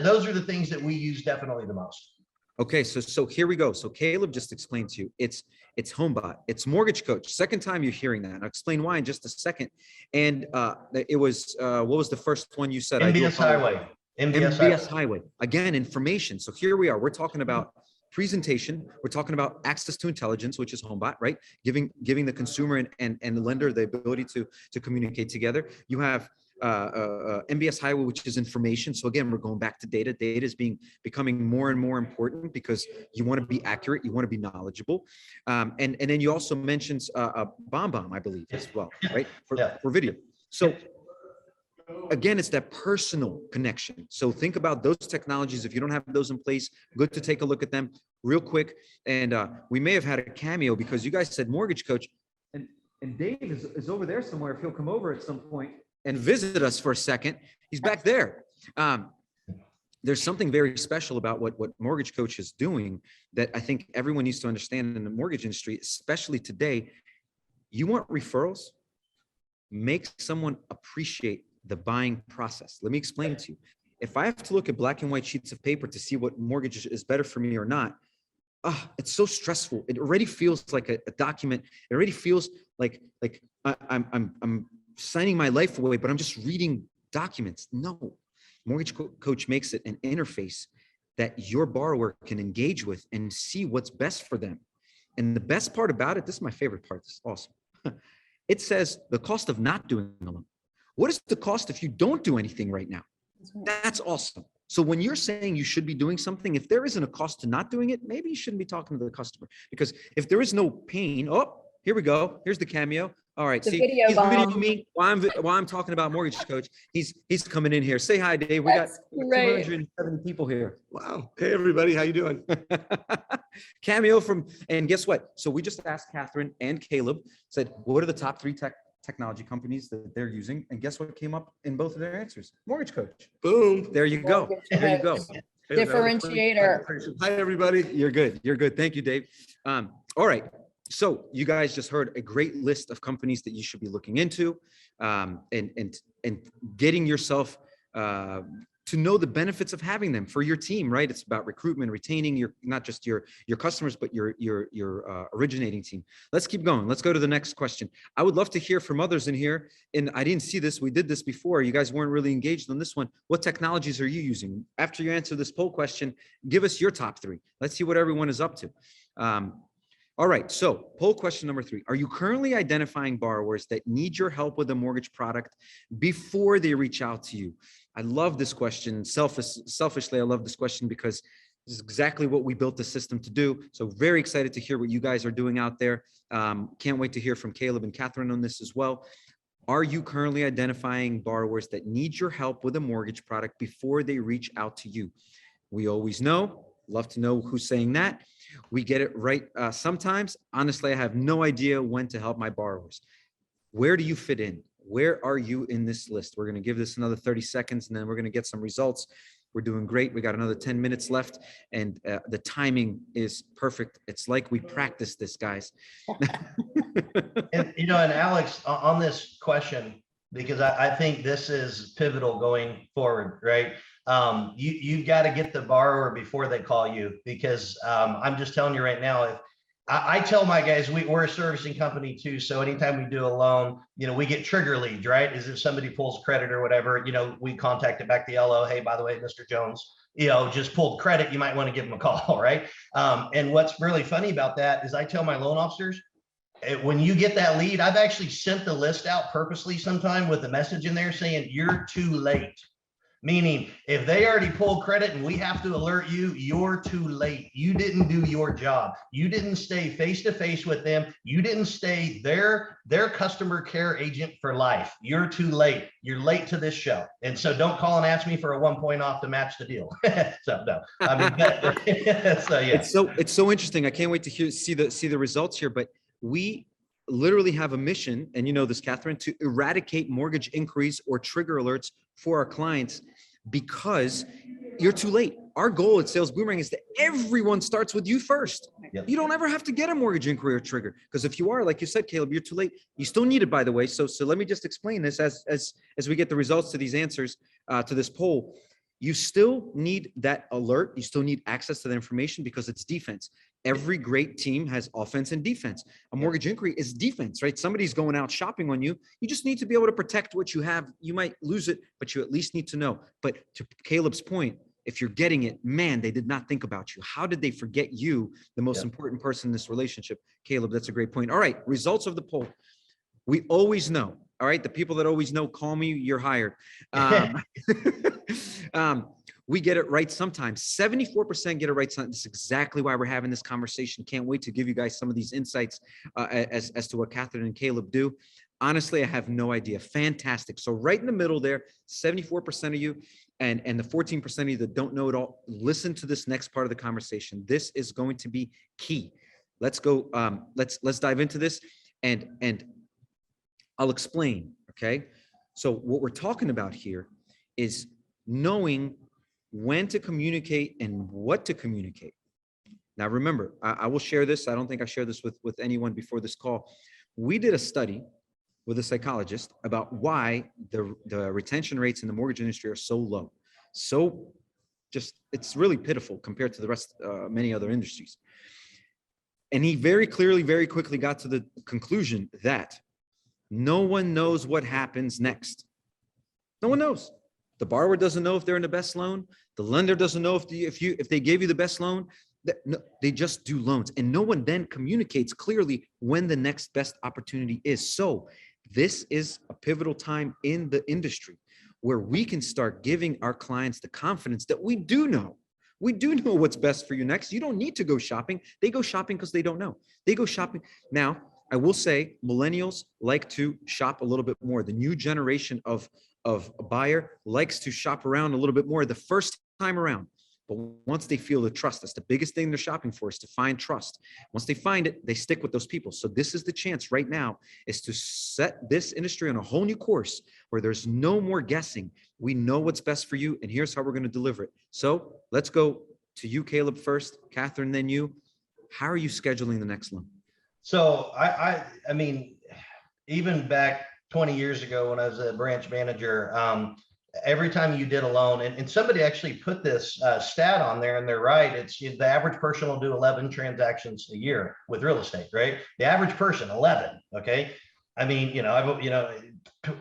those are the things that we use definitely the most. Okay, so here we go. So Caleb just explained to you, it's HomeBot, it's Mortgage Coach. Second time you're hearing that. I'll explain why in just a second. And it was what was the first one you said? MBS Highway. MBS Highway. Again, information. So here we are. We're talking about presentation. We're talking about access to intelligence, which is HomeBot, right? Giving the consumer and the lender the ability to communicate together. You have MBS Highway, which is information. So again, we're going back to data. Data is becoming more and more important because you want to be accurate, you want to be knowledgeable, and then you also mentioned BombBomb, I believe, as well, right? For video. So again, it's that personal connection. So think about those technologies. If you don't have those in place, good to take a look at them real quick. And we may have had a cameo because you guys said mortgage coach, and Dave is over there somewhere. If he'll come over at some point and visit us for a second, he's back there. There's something very special about what mortgage coach is doing that I think everyone needs to understand in the mortgage industry, especially today. You want referrals? Make someone appreciate the buying process. Let me explain it to you. If I have to look at black and white sheets of paper to see what mortgage is better for me or not, it's so stressful. It already feels like a document. It already feels like I'm signing my life away, but I'm just reading documents. No, mortgage coach makes it an interface that your borrower can engage with and see what's best for them. And the best part about it, this is my favorite part. This is awesome. It says the cost of not doing a loan. What is the cost if you don't do anything right now? That's awesome. So when you're saying you should be doing something, if there isn't a cost to not doing it, maybe you shouldn't be talking to the customer, because if there is no pain, here we go. Here's the cameo. All right. See, he's videoing me while I'm talking about mortgage coach. He's coming in here. Say hi, Dave. We got 270 people here. Wow. Hey, everybody. How you doing? Cameo from, and guess what? So we just asked Catherine and Caleb, said, what are the top 3 technology companies that they're using? And guess what came up in both of their answers? Mortgage coach. Boom. There you go. There you go. Differentiator. Hi, everybody. You're good. You're good. Thank you, Dave. All right. So you guys just heard a great list of companies that you should be looking into, and getting yourself to know the benefits of having them for your team, right? It's about recruitment, retaining your, not just your customers, but your originating team. Let's keep going. Let's go to the next question. I would love to hear from others in here. And I didn't see this. We did this before. You guys weren't really engaged on this one. What technologies are you using? After you answer this poll question, give us your top 3. Let's see what everyone is up to. All right, so poll question number 3. Are you currently identifying borrowers that need your help with a mortgage product before they reach out to you? I love this question. Selfishly, I love this question because this is exactly what we built the system to do. So very excited to hear what you guys are doing out there. Can't wait to hear from Caleb and Catherine on this as well. Are you currently identifying borrowers that need your help with a mortgage product before they reach out to you? We always know. Love to know who's saying that. We get it right sometimes. Honestly, I have no idea when to help my borrowers. Where do you fit in? Where are you in this list? We're going to give this another 30 seconds and then we're going to get some results. We're doing great. We got another 10 minutes left and the timing is perfect. It's like we practiced this, guys. And Alex, on this question, because I think this is pivotal going forward, right? You've got to get the borrower before they call you, because I'm just telling you right now, if I tell my guys, we're a servicing company too. So anytime we do a loan, we get trigger leads, right? Is if somebody pulls credit or whatever, we contact it back to the LO. Hey, by the way, Mr. Jones, just pulled credit. You might want to give him a call, right? And what's really funny about that is I tell my loan officers, when you get that lead, I've actually sent the list out purposely sometime with a message in there saying you're too late. Meaning if they already pulled credit and we have to alert you, you're too late. You didn't do your job. You didn't stay face-to-face with them. You didn't stay their customer care agent for life. You're too late. You're late to this show. And so don't call and ask me for a 1 point off to match the deal. So no, I mean, so yeah. It's so interesting. I can't wait to see the results here, but we literally have a mission, and you know this, Catherine, to eradicate mortgage inquiries or trigger alerts for our clients because you're too late. Our goal at Sales Boomerang is that everyone starts with you first. Yep. You don't ever have to get a mortgage inquiry or trigger, because if you are, like you said, Caleb, you're too late. You still need it, by the way. So let me just explain this as we get the results to these answers, to this poll. You still need that alert. You still need access to the information because it's defense. Every great team has offense and defense. A mortgage inquiry is defense, right? Somebody's going out shopping on you. You just need to be able to protect what you have. You might lose it, but you at least need to know. But to Caleb's point, if you're getting it, man, they did not think about you. How did they forget you, the most important person in this relationship? Caleb, that's a great point. All right, results of the poll. We always know. All right, the people that always know, call me, you're hired. We get it right sometimes. 74% get it right sometimes. That's exactly why we're having this conversation. Can't wait to give you guys some of these insights as to what Catherine and Caleb do. Honestly, I have no idea. Fantastic. So right in the middle there, 74% of you and the 14% of you that don't know it all, listen to this next part of the conversation. This is going to be key. Let's go. Let's dive into this and I'll explain. Okay. So what we're talking about here is knowing when to communicate and what to communicate. Now, remember, I will share this. I don't think I shared this with anyone before this call. We did a study with a psychologist about why the retention rates in the mortgage industry are so low. So just, it's really pitiful compared to the rest, many other industries. And he very clearly, very quickly got to the conclusion that no one knows what happens next. No one knows. The borrower doesn't know if they're in the best loan. The lender doesn't know if they gave you the best loan. They just do loans, and no one then communicates clearly when the next best opportunity is. So this is a pivotal time in the industry where we can start giving our clients the confidence that we do know. We do know what's best for you next. You don't need to go shopping. They go shopping because they don't know. They go shopping. Now, I will say millennials like to shop a little bit more. The new generation of a buyer likes to shop around a little bit more the first time around. But once they feel the trust, that's the biggest thing they're shopping for, is to find trust. Once they find it, they stick with those people. So this is the chance right now, is to set this industry on a whole new course where there's no more guessing. We know what's best for you, and here's how we're going to deliver it. So let's go to you, Caleb, first, Catherine, then you. How are you scheduling the next loan? So I mean, even back 20 years ago when I was a branch manager, every time you did a loan, and somebody actually put this stat on there, and they're right. It's the average person will do 11 transactions a year with real estate, right? The average person, 11. Okay. I mean,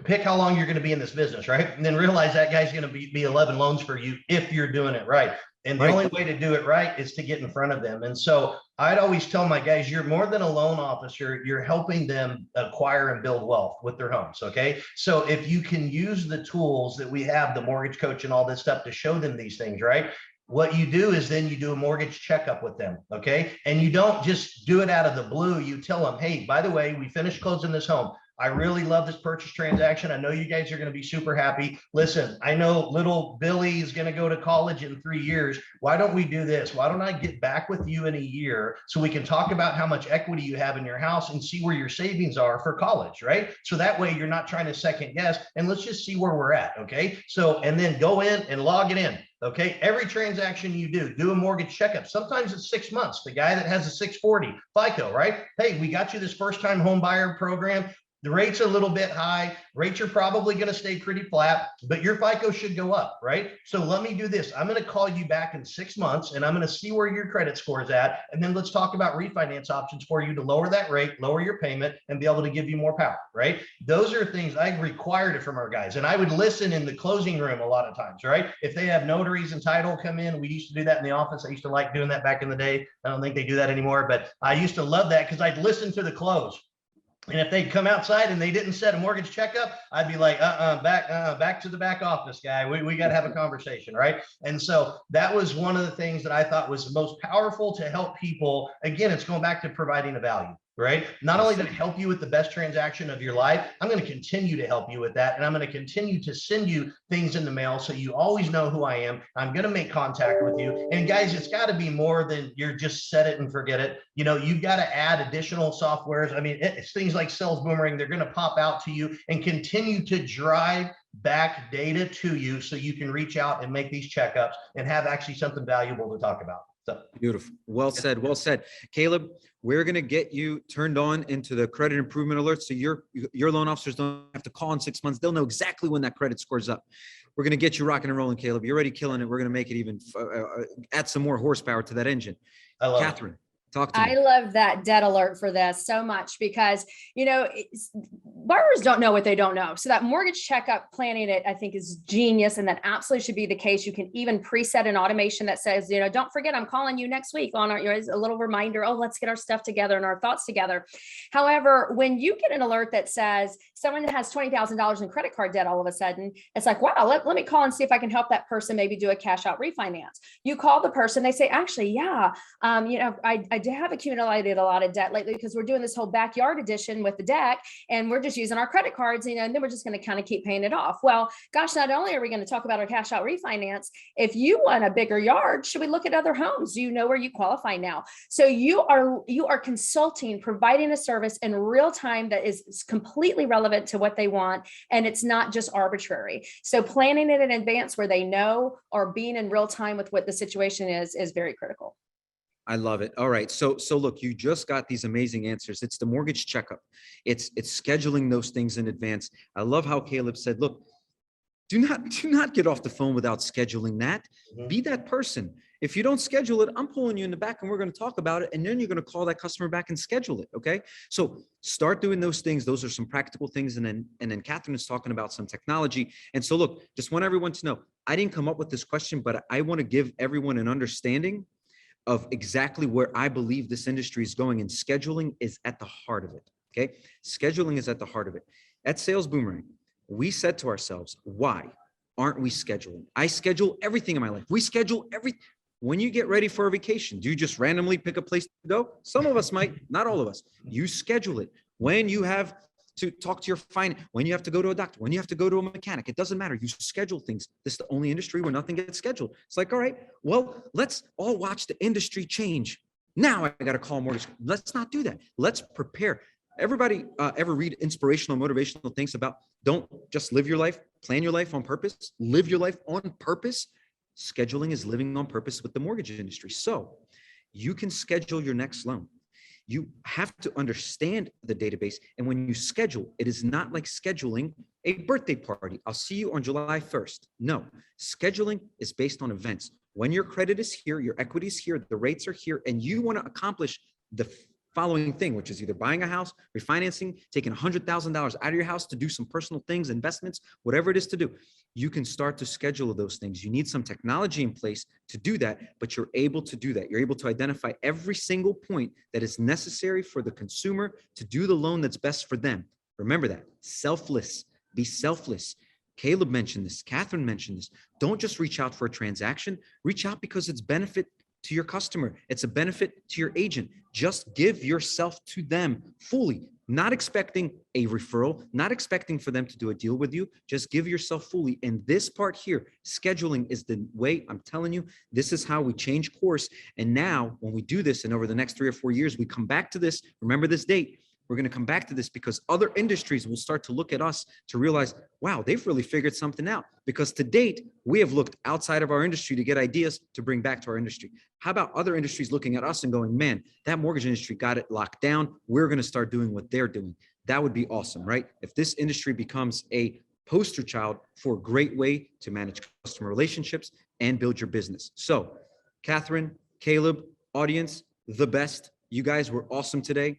pick how long you're going to be in this business, right? And then realize that guy's going to be 11 loans for you if you're doing it right. And the only way to do it right is to get in front of them. And so I'd always tell my guys, you're more than a loan officer. You're helping them acquire and build wealth with their homes. Okay. So if you can use the tools that we have, the mortgage coach and all this stuff, to show them these things, right? What you do is then you do a mortgage checkup with them. Okay. And you don't just do it out of the blue. You tell them, hey, by the way, we finished closing this home. I really love this purchase transaction. I know you guys are going to be super happy. Listen, I know little Billy is going to go to college in 3 years. Why don't we do this? Why don't I get back with you in a year so we can talk about how much equity you have in your house and see where your savings are for college, right? So that way you're not trying to second guess, and let's just see where we're at. Okay. So, and then go in and log it in. Okay. Every transaction you do a mortgage checkup. Sometimes it's 6 months. The guy that has a 640 FICO, right? Hey, we got you this first time home buyer program. The rates are a little bit high. Rates are probably going to stay pretty flat, but your FICO should go up, right? So let me do this. I'm going to call you back in 6 months, and I'm going to see where your credit score is at. And then let's talk about refinance options for you to lower that rate, lower your payment, and be able to give you more power, right? Those are things I required it from our guys. And I would listen in the closing room a lot of times, right? If they have notaries and title come in, we used to do that in the office. I used to like doing that back in the day. I don't think they do that anymore, but I used to love that because I'd listen to the close. And if they'd come outside and they didn't set a mortgage checkup, I'd be like, back to the back office, guy. We got to have a conversation, right? And so that was one of the things that I thought was the most powerful to help people. Again, it's going back to providing a value, right? Not only did it help you with the best transaction of your life, I'm going to continue to help you with that. And I'm going to continue to send you things in the mail so you always know who I am. I'm going to make contact with you. And guys, it's got to be more than you're just set it and forget it. You've got to add additional softwares. I mean, it's things like Sales Boomerang. They're going to pop out to you and continue to drive back data to you so you can reach out and make these checkups and have actually something valuable to talk about. So beautiful. Well said. Well said. Caleb, we're going to get you turned on into the credit improvement alert. So your loan officers don't have to call in 6 months. They'll know exactly when that credit scores up. We're going to get you rocking and rolling, Caleb. You're already killing it. We're going to make it even add some more horsepower to that engine. I love Catherine, talk to me. I love that debt alert for this so much because, borrowers don't know what they don't know. So that mortgage checkup, planning it, I think is genius. And that absolutely should be the case. You can even preset an automation that says, don't forget, I'm calling you next week on a little reminder. Oh, let's get our stuff together and our thoughts together. However, when you get an alert that says someone has $20,000 in credit card debt, all of a sudden it's like, wow, let me call and see if I can help that person maybe do a cash out refinance. You call the person, they say, actually, yeah, I have accumulated a lot of debt lately because we're doing this whole backyard edition with the deck and we're just using our credit cards, and then we're just going to kind of keep paying it off. Well, gosh, not only are we going to talk about our cash out refinance, if you want a bigger yard, should we look at other homes? Do you know where you qualify now? So you are consulting, providing a service in real time that is completely relevant to what they want. And it's not just arbitrary. So planning it in advance where they know, or being in real time with what the situation is very critical. I love it. All right. So look, you just got these amazing answers. It's the mortgage checkup. It's scheduling those things in advance. I love how Caleb said, look, do not get off the phone without scheduling that. Be that person. If you don't schedule it, I'm pulling you in the back and we're going to talk about it. And then you're going to call that customer back and schedule it. Okay. So start doing those things. Those are some practical things. And then Catherine is talking about some technology. And so look, just want everyone to know, I didn't come up with this question, but I want to give everyone an understanding of exactly where I believe this industry is going, and scheduling is at the heart of it. Okay. Scheduling is at the heart of it. At Sales Boomerang, we said to ourselves, why aren't we scheduling? I schedule everything in my life. We schedule everything. When you get ready for a vacation, do you just randomly pick a place to go? Some of us might, not all of us. You schedule it. When you have to talk to your finance, when you have to go to a doctor, when you have to go to a mechanic, it doesn't matter. You schedule things. This is the only industry where nothing gets scheduled. It's like, all right, well, let's all watch the industry change. Now I got to call mortgage. Let's not do that. Let's prepare. Everybody ever read inspirational, motivational things about don't just live your life, plan your life on purpose, live your life on purpose. Scheduling is living on purpose with the mortgage industry. So you can schedule your next loan. You have to understand the database. And when you schedule, it is not like scheduling a birthday party. I'll see you on July 1st. No, scheduling is based on events. When your credit is here, your equity is here, the rates are here, and you want to accomplish the following thing, which is either buying a house, refinancing, taking $100,000 out of your house to do some personal things, investments, whatever it is to do. You can start to schedule those things. You need some technology in place to do that, but you're able to do that. You're able to identify every single point that is necessary for the consumer to do the loan that's best for them. Remember that. Selfless. Be selfless. Caleb mentioned this. Catherine mentioned this. Don't just reach out for a transaction. Reach out because it's benefit to your customer. It's a benefit to your agent. Just give yourself to them fully, not expecting a referral, not expecting for them to do a deal with you. Just give yourself fully. And this part here, scheduling, is the way. I'm telling you, this is how we change course. And now when we do this, and over the next 3 or 4 years, we come back to this, remember this date, we're going to come back to this because other industries will start to look at us to realize, wow, they've really figured something out. Because to date, we have looked outside of our industry to get ideas to bring back to our industry. How about other industries looking at us and going, man, that mortgage industry got it locked down. We're going to start doing what they're doing. That would be awesome, right? If this industry becomes a poster child for a great way to manage customer relationships and build your business. So, Catherine, Caleb, audience, the best. You guys were awesome today.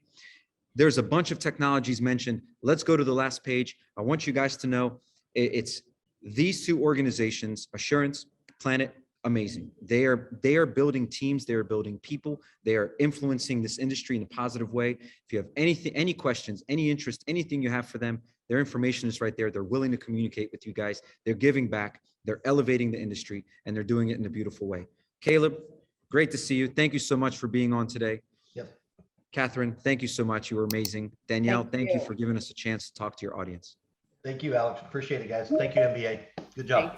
There's a bunch of technologies mentioned. Let's go to the last page. I want you guys to know it's these two organizations, Assurance, Planet, amazing. They are building teams. They are building people. They are influencing this industry in a positive way. If you have anything, any questions, any interest, anything you have for them, their information is right there. They're willing to communicate with you guys. They're giving back. They're elevating the industry, and they're doing it in a beautiful way. Caleb, great to see you. Thank you so much for being on today. Yep. Catherine, thank you so much. You were amazing. Danielle, thank you for giving us a chance to talk to your audience. Thank you, Alex. Appreciate it, guys. Thank you, MBA. Good job.